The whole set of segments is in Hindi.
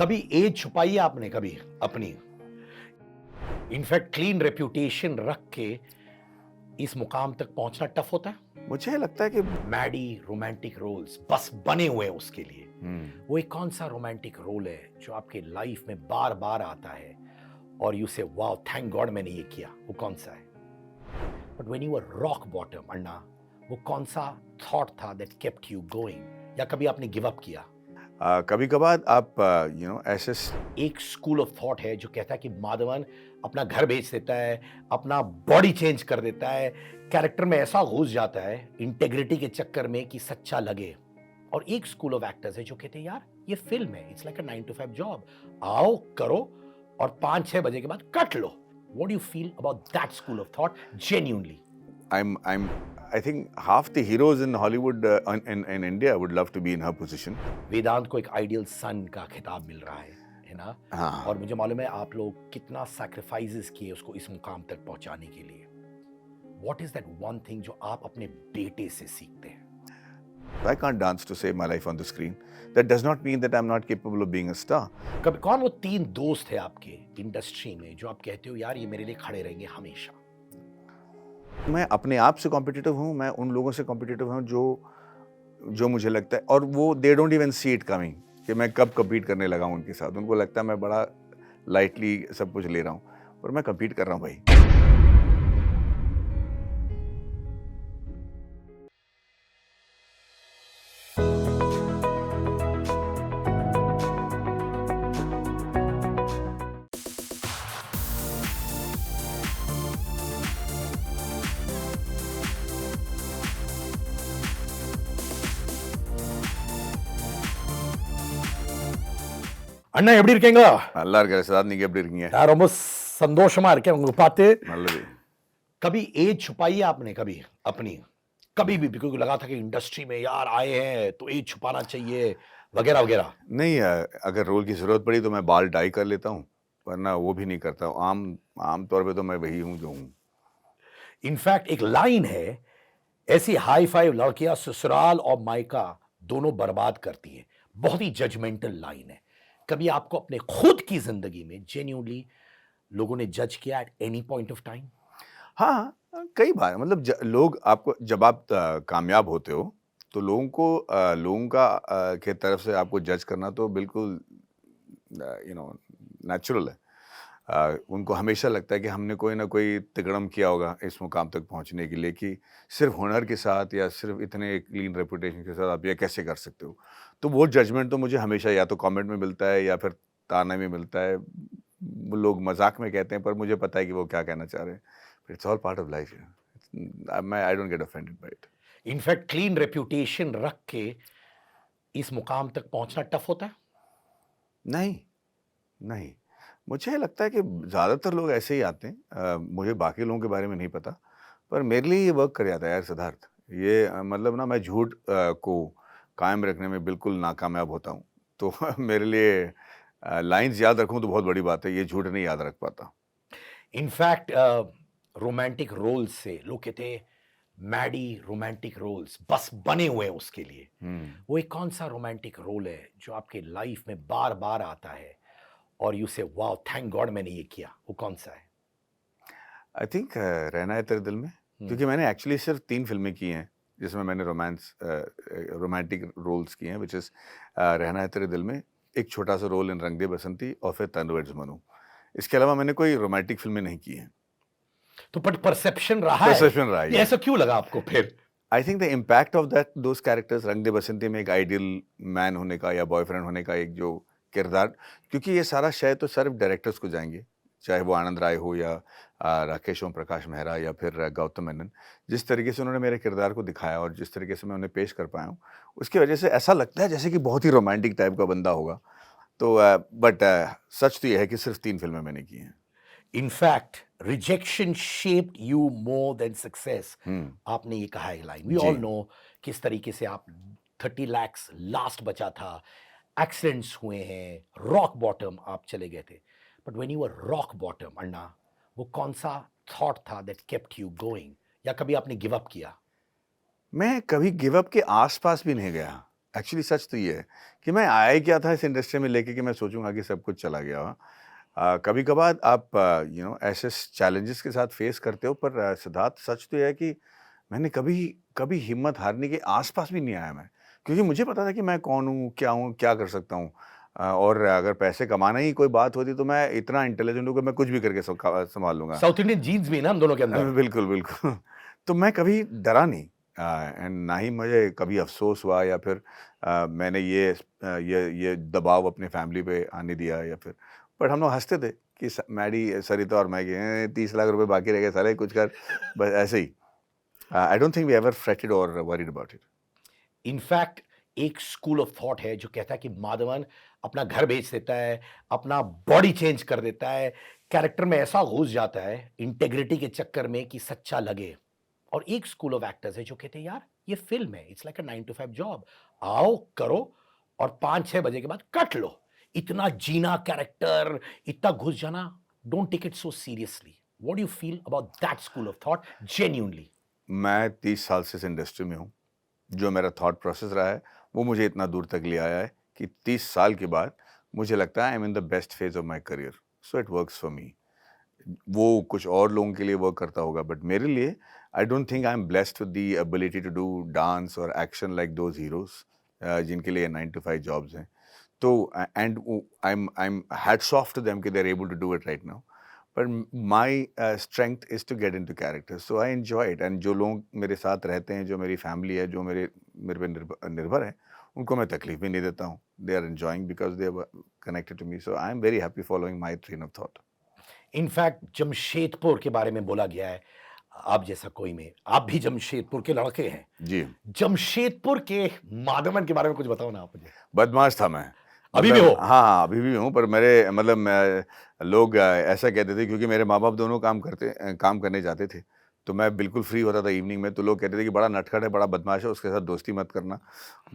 कभी एज छुपाई है आपने कभी अपनी? इनफैक्ट क्लीन रेप्यूटेशन रख के इस मुकाम तक पहुंचना टफ होता है। मुझे लगता है कि मैडी रोमांटिक रोल्स बस बने हुए हैं उसके लिए। हम्म, वो एक कौन सा रोमांटिक रोल है जो आपके लाइफ में बार बार आता है और यू से वाओ थैंक गॉड मैंने ये किया, वो कौन सा है? But when you were rock bottom Anna, वो कौन सा थॉट था दैट केप्ट यू गोइंग, या कभी आपने गिव अप किया? कभी कभार आप ऐसे एक स्कूल ऑफ थॉट है जो कहता है कि माधवन अपना घर बेच देता है, अपना बॉडी चेंज कर देता है, कैरेक्टर में ऐसा घुस जाता है इंटेग्रिटी के चक्कर में कि सच्चा लगे। और एक स्कूल ऑफ एक्टर्स है जो कहते हैं यार ये फिल्म है, it's like a 9 to 5 job, आओ करो और 5-6 बजे के बाद cut low. What do you feel about that school of thought genuinely? I'm I think half the heroes in Hollywood in India would love to be in her position. वेदांत को एक आइडियल सन का खिताब मिल रहा है ना? हाँ। और मुझे मालूम है आप लोग कितना सैक्रिफाइसेस किए उसको इस मुकाम तक पहुंचाने के लिए। What is that one thing जो आप अपने बेटे से सीखते हैं? I can't dance to save my life on the screen. That does not mean that I'm not capable of being a star. कभी कौन वो 3 दोस्त है आपके इंडस्ट्री में जो आप कहते हो यार ये मेरे लिए खड़े रहेंगे हमेशा? मैं अपने आप से कॉम्पिटिटिव हूँ, मैं उन लोगों से कॉम्पिटिटिव हूँ जो जो मुझे लगता है, और वो they don't even see it coming कि मैं कब कम्पीट करने लगा हूँ उनके साथ। उनको लगता है मैं बड़ा लाइटली सब कुछ ले रहा हूँ, पर मैं कम्पीट कर रहा हूँ भाई। அண்ணா எப்படி இருக்கீங்க? நல்லா இருக்கிற சார், நீங்க எப்படி இருக்கீங்க? நான் ரொம்ப சந்தோஷமா இருக்கேன் உங்களை பார்த்து। நல்லது। कभी एज छुपाई है आपने कभी अपनी? कभी भी क्योंकि लगा था कि इंडस्ट्री में यार आए हैं तो एज छुपाना चाहिए वगैरह वगैरह? नहीं, अगर रोल की ज़रूरत पड़ी तो मैं बाल डाई कर लेता हूँ, वरना वो भी नहीं करता हूँ। आम तौर पे तो मैं वही हूँ जो हूँ। इनफैक्ट एक लाइन है, ऐसी हाई फाइव लड़कियां ससुराल और मायका दोनों बर्बाद करती हैं। बहुत ही जजमेंटल लाइन है। कभी आपको अपने खुद की जिंदगी में जेन्युइनली लोगों ने जज किया at any point of time? हाँ, कई बार मतलब लोग आपको जब आप कामयाब होते हो तो लोगों का के तरफ से आपको जज करना तो बिल्कुल नेचुरल है। उनको हमेशा लगता है कि हमने कोई ना कोई तिकड़म किया होगा इस मुकाम तक पहुंचने के लिए, कि सिर्फ हुनर के साथ या सिर्फ इतने क्लीन रेपुटेशन के साथ आप ये कैसे कर सकते हो। तो वो जजमेंट तो मुझे हमेशा या तो कमेंट में मिलता है या फिर ताने में मिलता है। वो लोग मजाक में कहते हैं पर मुझे पता है कि वो क्या कहना चाह रहे हैं। It's all part of life. I don't get offended by it. In fact clean reputation रख के इस मुकाम तक पहुंचना टफ होता है? नहीं, नहीं, मुझे लगता है कि ज़्यादातर लोग ऐसे ही आते हैं। मुझे बाकी लोगों के बारे में नहीं पता, पर मेरे लिए ये वर्क कर जाता है यार सिद्धार्थ। ये मतलब ना, मैं झूठ को कायम रखने में बिल्कुल नाकामयाब होता हूँ। तो मेरे लिए लाइन्स याद रखूँ तो बहुत बड़ी बात है, ये झूठ नहीं याद रख पाता। इनफैक्ट रोमांटिक रोल्स से लोग कहते हैं मैडी रोमांटिक रोल्स बस बने हुए हैं उसके लिए। वो एक कौन सा रोमांटिक रोल है जो आपके लाइफ में बार बार आता है और यू से वाओ थैंक गॉड मैंने ये किया, वो कौन सा है? आई थिंक रहना है तेरे दिल में, क्योंकि मैंने एक्चुअली सिर्फ 3 फ़िल्में की हैं जिसमें मैंने रोमांटिक रोल्स किए हैं, व्हिच इज़ रहना है तेरे दिल में, एक छोटा-सा रोल इन रंग दे बसंती और फिर तन्नूर मनु। इसके अलावा मैंने कोई रोमांटिक फ़िल्में नहीं की हैं। तो बट परसेप्शन रहा है, परसेप्शन रहा है, ये ऐसा क्यों लगा आपको फिर? I think the impact of those characters, रंग दे बसंती में एक आइडियल मैन होने का या बॉयफ्रेंड होने का एक जो किरदार, क्योंकि ये सारा श्रेय तो सिर्फ डायरेक्टर्स को जाएँगे, चाहे वो आनंद राय हो या राकेश ओम प्रकाश मेहरा या फिर गौतम मेनन। जिस तरीके से उन्होंने मेरे किरदार को दिखाया और जिस तरीके से मैं उन्हें पेश कर पाया हूँ, उसकी वजह से ऐसा लगता है जैसे कि बहुत ही रोमांटिक टाइप का बंदा होगा। तो बट सच तो ये है कि सिर्फ 3 फ़िल्में मैंने की हैं। In fact rejection shaped you more than success, आपने ये कहा है line. We ji. All know किस तरीके से आप 30 lakhs लास्ट बचा था, एक्सीडेंट्स हुए हैं, रॉक बॉटम आप चले गए थे। But when you were rock bottom Anna, वो कौन सा थॉट था दैट केप्ट यू गोइंग, या कभी आपने गिव अप किया? मैं कभी गिव अप के आस-पास भी नहीं गया। एक्चुअली सच तो ये है कि मैं आया ही क्या था इस इंडस्ट्री में लेके कि मैं सोचूंगा कि सब कुछ चला गया। कभी कभार आप ऐसे चैलेंजेस के साथ फेस करते हो, पर सिद्धार्थ सच तो ये है कि मैंने कभी कभी हिम्मत हारने के आसपास भी नहीं आया मैं, क्योंकि मुझे पता था कि मैं कौन हूँ, क्या कर सकता हूँ। और अगर पैसे कमाना ही कोई बात होती तो मैं इतना इंटेलिजेंट हूँ कि मैं कुछ भी करके संभाल लूंगा। साउथ इंडियन जीन्स भी है ना हम दोनों के अंदर। बिल्कुल, बिल्कुल। तो मैं कभी डरा नहीं, एंड ना ही मुझे कभी अफ़सोस हुआ या फिर मैंने ये दबाव अपनी फ़ैमिली पे आने दिया या फिर, बट हम लोग हँसते थे कि मैडी, सरिता और मैं कि 30 लाख रुपए बाकी रह गए साले कुछ कर, बस ऐसे ही। I don't think we ever fretted और वरीड अबाउट इट। इनफैक्ट एक स्कूल ऑफ थॉट है जो कहता है कि माधवन अपना घर बेच देता है, अपना बॉडी चेंज कर देता है, कैरेक्टर में ऐसा घुस जाता है इंटेग्रिटी के चक्कर में कि सच्चा लगे। और एक स्कूल ऑफ एक्टर्स है जो कहते हैं यार ये फिल्म है, it's like a 9 to 5 job, आओ करो और 5-6 बजे के बाद कट लो। इतना जीना कैरेक्टर, इतना घुस जाना, don't take it so seriously. What do you feel about that school of thought genuinely? मैं 30 साल से इस इंडस्ट्री में हूँ। जो मेरा थॉट प्रोसेस रहा है, वो मुझे इतना दूर तक ले आया है कि 30 साल के बाद मुझे लगता है आई am in the best phase of my career, so it works for me. वो कुछ और लोगों के लिए वर्क करता होगा, बट मेरे लिए I don't think I am blessed with the ability to do dance और एक्शन लाइक दोज हीरोज जिनके लिए 9 to 5 जॉब्स हैं। तो and I am hats off to them कि they are able to do it right now, पर my strength is to get into character, so I enjoy it. And जो लोग मेरे साथ रहते हैं, जो मेरी फैमिली है, जो मेरे मेरे पे निर्भर है, उनको मैं तकलीफ भी नहीं देता हूँ। They are enjoying because they are connected to me, so I am very happy following my train of thought. In fact Jamshedpur के बारे में बोला गया है, आप जैसा कोई में, आप भी जमशेदपुर के लड़के हैं। जी, जमशेदपुर के माधवन के बारे में कुछ बताओ ना आप मुझे। बदमाश था मैं। अभी भी मतलब हो? हाँ, हाँ, अभी भी हूँ, पर मेरे मतलब मैं लोग ऐसा कहते थे क्योंकि मेरे माँ-बाप दोनों काम करने जाते थे। तो मैं बिल्कुल फ्री होता था इवनिंग में, तो लोग कहते थे कि बड़ा नटखट है, बड़ा बदमाश है, उसके साथ दोस्ती मत करना।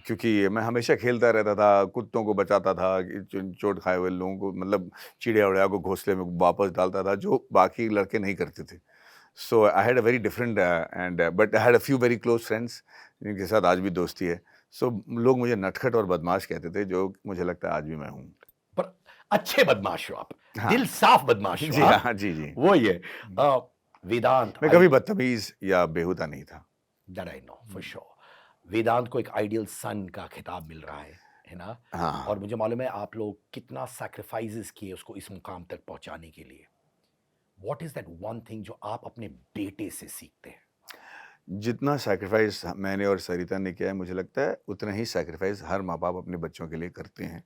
क्योंकि मैं हमेशा खेलता रहता था, कुत्तों को बचाता था, कि चोट खाए हुए लोगों को, मतलब चिड़िया-विड़िया को घोंसले में वापस डालता था, जो बाकी लड़के नहीं करते थे। So I had a very different and but I had a few very close friends जिनके साथ आज भी दोस्ती है। सो लोग मुझे नटखट और बदमाश कहते थे, जो मुझे लगता है आज भी मैं हूँ। पर अच्छे बदमाश हो आप, हाँ। दिल साफ बदमाश हो, जी हाँ? हाँ, जी, जी। वो ही है। हुँ। वेदांत मैं कभी आई बदतमीज़ या बेहुदा नहीं था। That I know for hmm. Sure. Vedant को एक आइडियल सन का खिताब मिल रहा है ना? हाँ। और मुझे मालूम है आप लोग कितना सैक्रिफाइसेस किए उसको इस मुकाम तक पहुंचाने के लिए। What is that one thing जो आप अपने बेटे से सीखते हैं? जितना सैक्रिफ़ाइस मैंने और सरिता ने किया है, मुझे लगता है उतना ही सैक्रिफ़ाइस हर माँ-बाप अपने बच्चों के लिए करते हैं।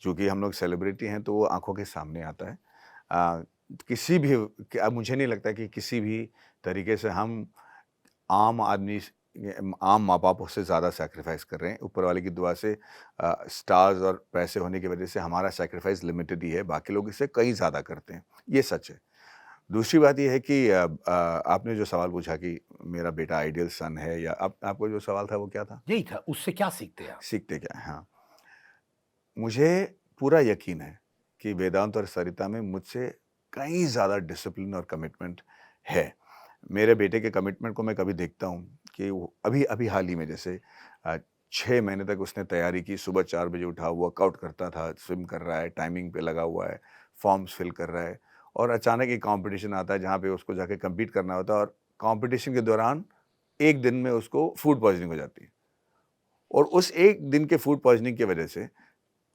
चूँकि हम लोग सेलिब्रिटी हैं, तो वो आँखों के सामने आता है। अ, किसी भी अब मुझे नहीं लगता कि किसी भी तरीके से हम आम आदमी आम माँ-बापों से ज़्यादा सैक्रिफ़ाइस कर रहे हैं। ऊपर वाले की दुआ से स्टार्स और पैसे होने की वज़ह से हमारा सैक्रिफ़ाइस लिमिटेड ही है, बाकी लोग इससे कहीं ज़्यादा करते हैं। ये सच है। दूसरी बात ये है कि आपने जो सवाल पूछा कि मेरा बेटा आइडियल सन है, या आपको जो सवाल था वो क्या था? यही था, उससे क्या सीखते हैं आप? सीखते क्या हैं? हाँ, मुझे पूरा यकीन है कि वेदांत और सरिता में मुझसे कहीं ज़्यादा डिसिप्लिन और कमिटमेंट है। मेरे बेटे के कमिटमेंट को मैं कभी देखता हूँ कि वो अभी हाल ही में जैसे 6 महीने तक उसने तैयारी की, सुबह 4 बजे उठा, वर्कआउट करता था, स्विम कर रहा है, टाइमिंग पे लगा हुआ है, फॉर्म्स फिल कर रहा है, और अचानक एक कॉम्पिटिशन आता है जहाँ पे उसको जाके कम्पीट करना होता है, और कॉम्पिटिशन के दौरान 1 दिन में उसको फूड पॉइज़निंग हो जाती है। और उस 1 दिन के फूड पॉइज़निंग की वजह से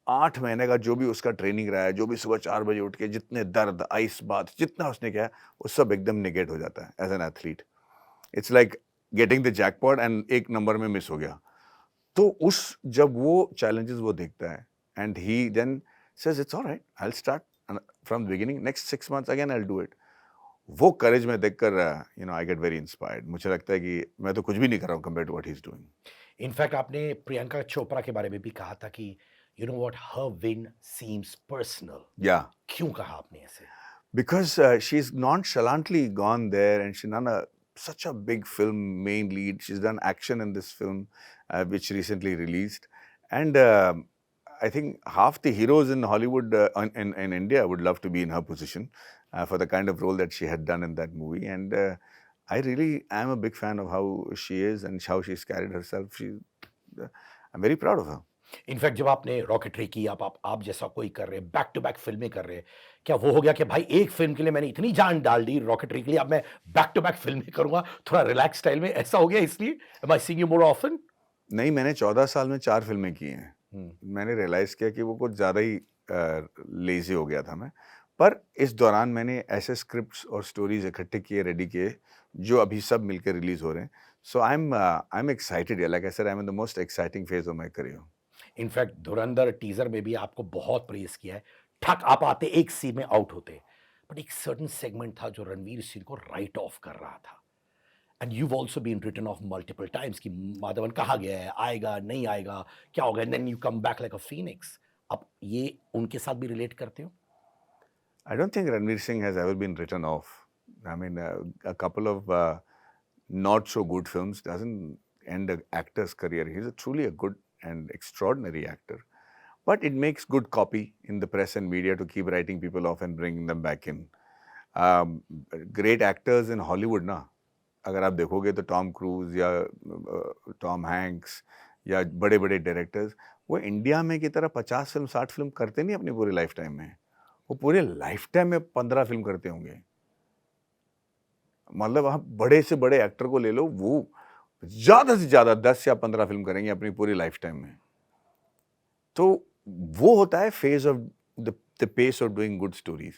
8 महीने का जो भी उसका ट्रेनिंग रहा है, जो भी सुबह 4 बजे उठ के जितने दर्द, आइस बाथ, जितना उसने किया है, वो सब एकदम नेगेट हो जाता है as an athlete. It's like getting the jackpot and एक नंबर में मिस हो गया। तो उस जब वो चैलेंजेस वो देखता है, and he then says it's alright, I will start from the beginning, next 6 months again I will do it. वो करेज में देखकर आई गेट वेरी इंस्पायर्ड। मुझे लगता है कि मैं तो कुछ भी नहीं कर रहा हूँ compared to what he is doing. In fact आपने प्रियंका चोपड़ा के बारे में भी कहा था कि you know what, her win seems personal. या क्यों कहा आपने ऐसे? because she's nonchalantly gone there, and she's done such a big film, main lead. She's done action in this film, which recently released, and I think half the heroes in Hollywood, in India, would love to be in her position for the kind of role that she had done in that movie. And I really am a big fan of how she is and how she's carried herself. Uh, I'm very proud of her. In fact जब आपने रॉकेटरी की, आप जैसा कोई कर रहे हैं, बैक टू बैक फ़िल्में कर रहे हैं, क्या वो हो गया कि भाई एक फ़िल्म के लिए मैंने इतनी जान डाल दी रॉकेटरी के लिए, अब मैं बैक टू बैक फ़िल्में करूँगा, थोड़ा रिलैक्स स्टाइल में, ऐसा हो गया इसलिए? Am I seeing you more often? नहीं, मैंने 14 साल में 4 फ़िल्में की हैं। हुँ। मैंने रियलाइज़ किया कि वो कुछ ज़्यादा ही लेज़ी हो गया था मैं। पर इस दौरान मैंने ऐसे स्क्रिप्ट्स और स्टोरीज़ इकट्ठे किए, रेडी किए, जो अभी सब मिलके रिलीज़ हो रहे हैं। So I am excited, like I said, I am in the most exciting phase of my career. In fact Dhurandhar teaser में भी आपको बहुत प्रेज़ किया है। ठक आप आते एक सीन में आउट होते। बट एक सर्टेन सेगमेंट था जो रणवीर सिंह को राइट ऑफ कर रहा था। And you've also been written off multiple times कि माधवन कहाँ गया है, आएगा, नहीं आएगा, क्या होगा? And then you come back like a phoenix. आप ये उनके साथ भी रिलेट करते हो? I don't think Ranveer Singh has ever been written off. I mean, a couple of not so good films doesn't end an actor's career. He's truly a good and extraordinary actor. But it makes good copy in the press and media to keep writing people off and bringing them back in. Um, Great actors in Hollywood ना, अगर आप देखोगे तो टॉम क्रूज या टॉम हैंक्स या बड़े बड़े डायरेक्टर्स, वो इंडिया में की तरह 50 फिल्म 60 फिल्म करते नहीं अपनी पूरी लाइफ टाइम में। वो पूरे लाइफ टाइम में 15 फिल्म करते होंगे। मतलब आप बड़े से बड़े एक्टर को ले लो, वो ज़्यादा से ज़्यादा 10 या 15 फिल्म करेंगे अपनी पूरी लाइफ टाइम में। तो वो होता है phase of the pace of doing good stories.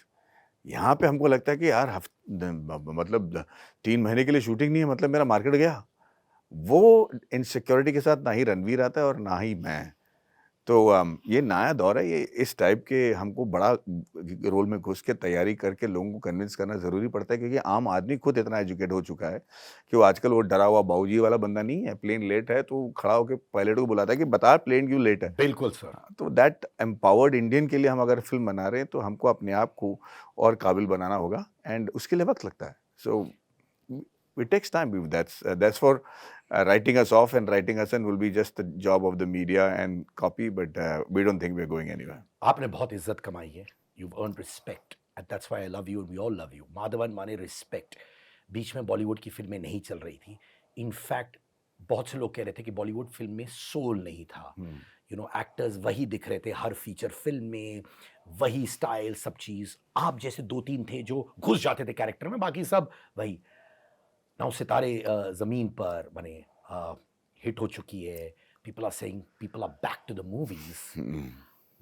यहाँ पे हमको लगता है कि यार मतलब 3 महीने के लिए शूटिंग नहीं है, मतलब मेरा मार्केट गया। वो इनसिक्योरिटी के साथ ना ही रणवीर आता है और ना ही मैं। तो ये नया दौर है, ये इस टाइप के हमको बड़ा रोल में घुस के तैयारी करके लोगों को कन्विंस करना ज़रूरी पड़ता है, क्योंकि आम आदमी खुद इतना एजुकेट हो चुका है कि वो आजकल वो डरा हुआ बाबूजी वाला बंदा नहीं है। प्लेन लेट है तो खड़ा होकर पायलट को बुलाता है कि बता प्लेन क्यों लेट है। बिल्कुल सर। तो दैट एम्पावर्ड इंडियन के लिए हम अगर फिल्म बना रहे हैं तो हमको अपने आप को और काबिल बनाना होगा, एंड उसके लिए वक्त लगता है। सो it takes time. That's for writing us off, and writing us in will be just the job of the media and copy, but we don't think we're going anywhere. आपने बहुत इज्जत कमाई है। You've earned respect and that's why I love you and we all love you. Madhavan माने रिस्पेक्ट। बीच में बॉलीवुड की फिल्में नहीं चल रही थी। इनफैक्ट बहुत से लोग कह रहे थे कि बॉलीवुड फिल्म में सोल नहीं था। यू नो एक्टर्स वही दिख रहे थे हर फीचर फिल्म में, वही स्टाइल, सब चीज़। आप जैसे 2-3 थे जो घुस जाते थे कैरेक्टर में, बाकी सब वही। नाउ सितारे ज़मीन पर बने, हिट हो चुकी है। People are saying people are back to the movies.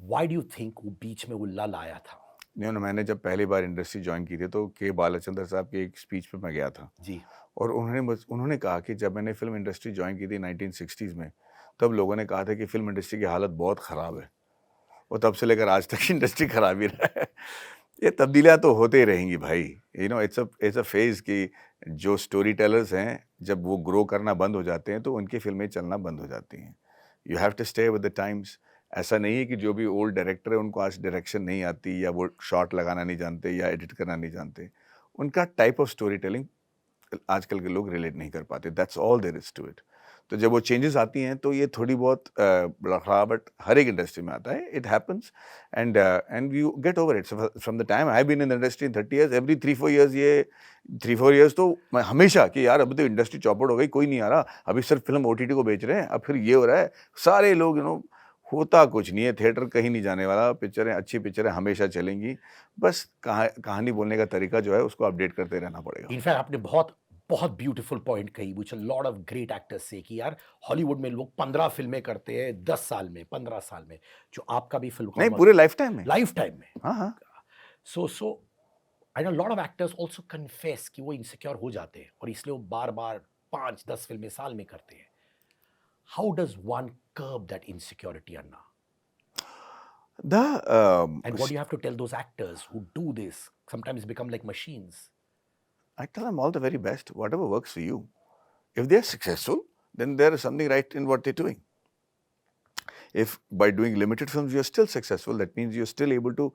Why do you think वो बीच में वो लल आया था? नहीं ना, मैंने जब पहली बार इंडस्ट्री ज्वाइन की थी तो के बालाचंद्र साहब के एक स्पीच पे मैं गया था। जी। और उन्होंने कहा कि जब मैंने फिल्म इंडस्ट्री ज्वाइन की थी 1960s में, तब लोगों ने कहा था कि फिल्म इंडस्ट्री की हालत बहुत ख़राब है, और तब से लेकर आज तक इंडस्ट्री खराब ही रहा है। ये तब्दीलियाँ तो होते ही रहेंगी भाई। You know it's a phase कि जो स्टोरी टेलर्स हैं, जब वो ग्रो करना बंद हो जाते हैं तो उनकी फ़िल्में चलना बंद हो जाती हैं। You have to stay with the times. ऐसा नहीं है कि जो भी ओल्ड डायरेक्टर है उनको आज डायरेक्शन नहीं आती, या वो शॉट लगाना नहीं जानते, या एडिट करना नहीं जानते। उनका टाइप ऑफ स्टोरी टेलिंग आजकल के लोग रिलेट नहीं कर पाते। That's all there is to it. तो जब वो चेंजेस आती हैं तो ये थोड़ी बहुत लड़खड़ाहट हर एक इंडस्ट्री में आता है। It happens, and you get over it. From the time I have been in the industry 30 years, every 3-4 years, ये 3-4 इयर्स तो मैं हमेशा कि यार अभी तो इंडस्ट्री चौपट हो गई, कोई नहीं आ रहा, अभी सिर्फ फिल्म ओटीटी को बेच रहे हैं, अब फिर ये हो रहा है। सारे लोग होता कुछ नहीं है, थिएटर कहीं नहीं जाने वाला, पिक्चरें, अच्छी पिक्चरें हमेशा चलेंगी। बस कहानी बोलने का तरीका जो है उसको अपडेट करते रहना पड़ेगा। इनफैक्ट आपने बहुत बहुत ब्यूटीफुल पॉइंट कही, which a lot of great actors से, कि यार हॉलीवुड में लोग 15 फिल्में करते हैं 10 साल में, 15 साल में, जो आपका भी फिल्म नहीं, पूरे लाइफ टाइम में। लाइफ टाइम में। हाँ, हाँ। So I know lot of actors also confess कि वो इनसिक्योर हो जाते हैं और इसलिए वो बार-बार 5-10 फिल्में साल में करते हैं। How does one curb that insecurity, Anna? The And what do you have to tell those actors who do this, sometimes become like machines? I tell them all the very best, whatever works for you. If they're successful, then there is something right in what they're doing. If by doing limited films you're still successful, that means you're still able to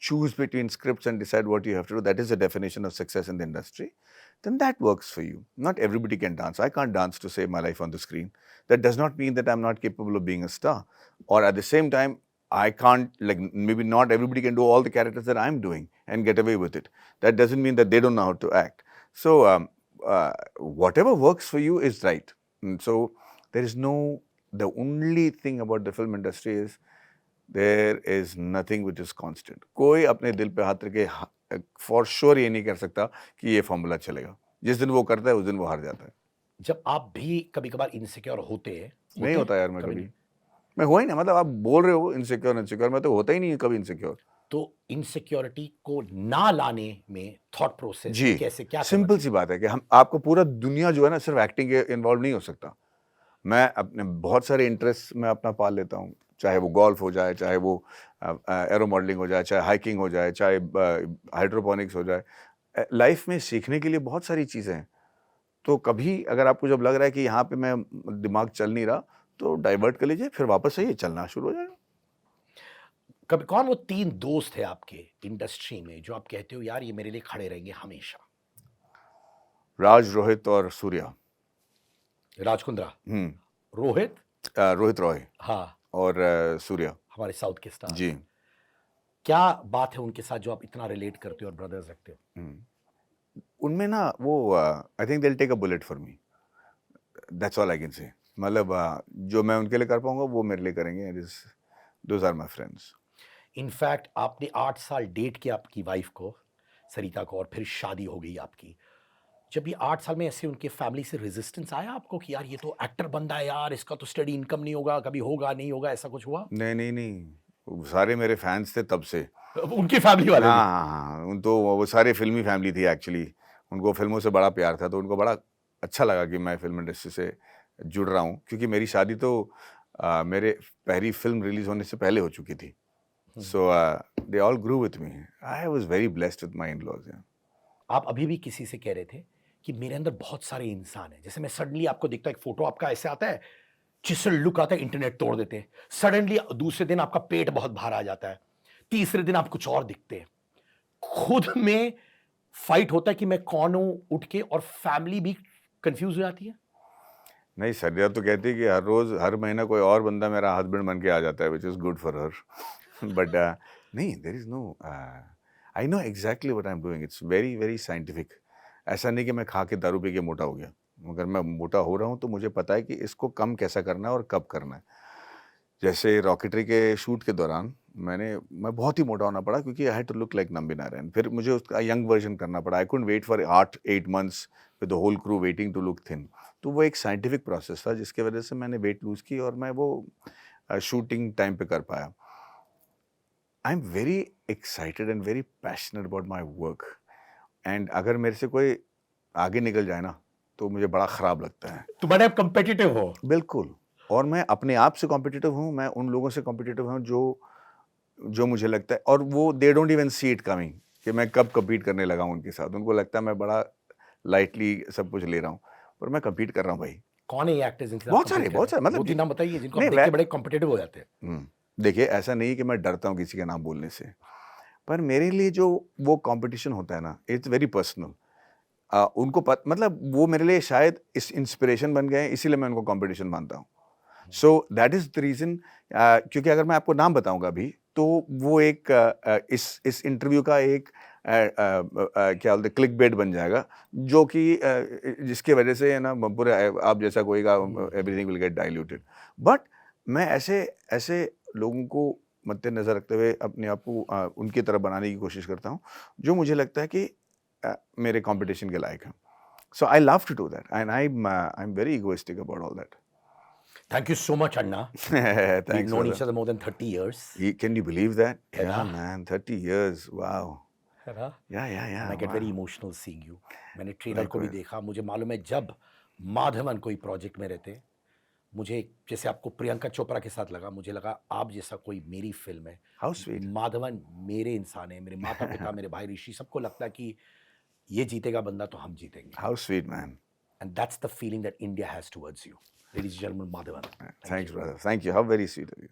choose between scripts and decide what you have to do. That is the definition of success in the industry. Then that works for you. Not everybody can dance. I can't dance to save my life on the screen. That does not mean that I'm not capable of being a star. Or at the same time, I can't, like, maybe not everybody can do all the characters that I'm doing and get away with it. That doesn't mean that they don't know how to act. So whatever works for you is right. And so there is no the only thing about the film industry is there is nothing which is constant. कोई अपने दिल पे हाथ रखे for sure ये नहीं कर सकता कि ये फॉर्मूला चलेगा. जिस दिन वो करता है उस दिन वो हार जाता है. जब आप भी कभी-कभार इनसिक्योर होते नहीं होता यार मैं कभी कभी. नहीं? मैं हुआ ही ना, मतलब आप बोल रहे हो इनसिक्योर इनसिक्योर, मैं तो होता ही नहीं है कभी इनसिक्योर. तो इनसिक्योरिटी को ना लाने में थॉट प्रोसेस जी, कैसे क्या करना सिंपल चाहिए? सी बात है कि हम आपको पूरा दुनिया जो है ना सिर्फ एक्टिंग के इन्वॉल्व नहीं हो सकता. मैं अपने बहुत सारे इंटरेस्ट मैं अपना पाल लेता हूँ, चाहे वो गोल्फ हो जाए, चाहे वो एरो मॉडलिंग हो जाए, चाहे हाइकिंग हो जाए, चाहे हाइड्रोपोनिक्स हो जाए. लाइफ में सीखने के लिए बहुत सारी चीज़ें हैं. तो कभी अगर आपको जब लग रहा है कि यहाँ पे मैं दिमाग चल नहीं रहा, तो डाइवर्ट कर लीजिए, फिर वापस आइए, चलना शुरू हो जाएगा. कभी कौन वो 3 दोस्त है आपके इंडस्ट्री में जो आप कहते हो यार ये मेरे लिए खड़े रहेंगे हमेशा? राज, रोहित और सूर्या. राज कुंद्रा, हम्म. रोहित, रोहित रॉय हाँ, और सूर्या. हमारे साउथ के स्टार. जी. क्या बात है उनके साथ जो आप इतना रिलेट करते हो और ब्रदर्स रखते हो? उनमें ना वो I think they will take a bullet for me. That's all I can say. मतलब जो मैं उनके लिए कर पाऊंगा वो मेरे लिए करेंगे. Those are my friends. In fact आपने 8 साल डेट किया आपकी वाइफ को, सरिता को, और फिर शादी हो गई आपकी. जब ये 8 साल में ऐसे उनके फैमिली से रेजिस्टेंस आया आपको कि यार ये तो एक्टर बंदा है यार, इसका तो स्टडी इनकम नहीं होगा, कभी होगा नहीं होगा, ऐसा कुछ हुआ? नहीं नहीं नहीं, वो सारे मेरे फैंस थे तब से. उनकी फैमिली वाले भी? हाँ, उन तो वो सारे फिल्मी फैमिली थी एक्चुअली. उनको फिल्मों से बड़ा प्यार था, तो उनको बड़ा अच्छा लगा कि मैं फिल्म इंडस्ट्री से जुड़ रहा हूँ, क्योंकि मेरी शादी तो मेरे पहली फिल्म रिलीज होने से पहले हो चुकी थी. So they all grew with me. I was very blessed with my in-laws. आप अभी भी किसी से कह रहे थे कि मेरे अंदर बहुत सारे इंसान हैं, जैसे मैं सडनली आपको दिखता है, एक फोटो आपका ऐसे आता है, चिसल लुक आता है, इंटरनेट तोड़ देते हैं, सडनली दूसरे दिन आपका पेट बहुत भार आ जाता है, तीसरे दिन आप कुछ और दिखते हैं. खुद में फाइट होता है कि मैं कौन हूं उठ के, और फैमिली भी कंफ्यूज हो जाती है. नहीं, सरिया तो कहती है कि हर रोज हर महीना कोई और बंदा मेरा हस्बैंड बन के आ जाता है, which is good for her. But नहीं, there is no, I know exactly what I am doing. It's very very scientific. ऐसा नहीं कि मैं खा के दारू पी के मोटा हो गया. अगर मैं मोटा हो रहा हूँ तो मुझे पता है कि इसको कम कैसा करना है और कब करना है. जैसे रॉकेटरी के शूट के दौरान मैं बहुत ही मोटा होना पड़ा, क्योंकि I had to look like Nambi Narayan. फिर मुझे उसका यंग वर्जन करना पड़ा. I couldn't wait for 8 months with the whole crew waiting to look thin. तो वो एक साइंटिफिक प्रोसेस था जिसके वजह से मैंने वेट लूज की और मैं वो शूटिंग टाइम पे कर पाया. आई am very excited and very passionate about my work. And अगर मेरे से कोई आगे निकल जाए ना, तो मुझे बड़ा ख़राब लगता है. तो बड़े आप कंपेटिटिव हो. बिल्कुल. और मैं अपने आप से कॉम्पिटिटिव हूँ. मैं उन लोगों से कॉम्पिटिटिव हूँ जो मुझे लगता है, और वो they don't even see it coming कि मैं कब कम्पीट करने लगा हूँ उनके साथ. उनको लगता है मैं बड़ा लाइटली सब कुछ ले रहा हूँ, पर मैं कम्पीट कर रहा हूँ भाई. कौन है ये एक्टर्स जिनके साथ बहुत compete सारे, कर बहुत रहे हैं? सारे, मतलब 2-3 नाम बताइए जिनको नहीं, आप देख के बड़े कॉम्पिटिटिव हो जाते हैं. देखिए, ऐसा नहीं है कि मैं डरता हूँ किसी का नाम बोलने से, पर मेरे लिए जो वो कंपटीशन होता है ना, इट्स वेरी पर्सनल. उनको मतलब वो मेरे लिए शायद इस इंस्पिरेशन बन गए हैं, इसीलिए मैं उनको कंपटीशन मानता हूँ. So that is the reason. क्योंकि अगर मैं आपको नाम बताऊंगा अभी, तो वो एक इस इंटरव्यू का एक क्या बोलते क्लिक बेट बन जाएगा, जो कि जिसकी वजह से ना पूरे आप जैसा कोई का everything will get diluted. But मैं ऐसे लोगों को मद्देनजर रखते हुए अपने आप को उनकी तरफ बनाने की कोशिश करता हूँ, जो मुझे लगता है कि मेरे कंपटीशन के लायक हैं. So I love to do that, and I am very egoistic about all that. Thank you so much, Anna. We've Thanks, known brother. each other more than 30 years. Can you believe that? Yeah. Yeah, man, 30 years. Wow. है ना? Yeah. And I get wow. very emotional seeing you. मैंने ट्रेलर को भी Likewise. देखा. मुझे मालूम है जब माधवन कोई प्रोजेक्ट में रहते, मुझे जैसे आपको प्रियंका चोपड़ा के साथ लगा, मुझे लगा आप जैसा कोई मेरी फिल्म है. How sweet. माधवन मेरे इंसान है, मेरे माता पिता, मेरे भाई ऋषि, सबको लगता है कि ये जीतेगा बंदा तो हम जीतेंगे. How sweet, man. And that's the feeling that India has towards you. Ladies and gentlemen, Madhavan. Thanks, brother. Thank you. How very sweet of you.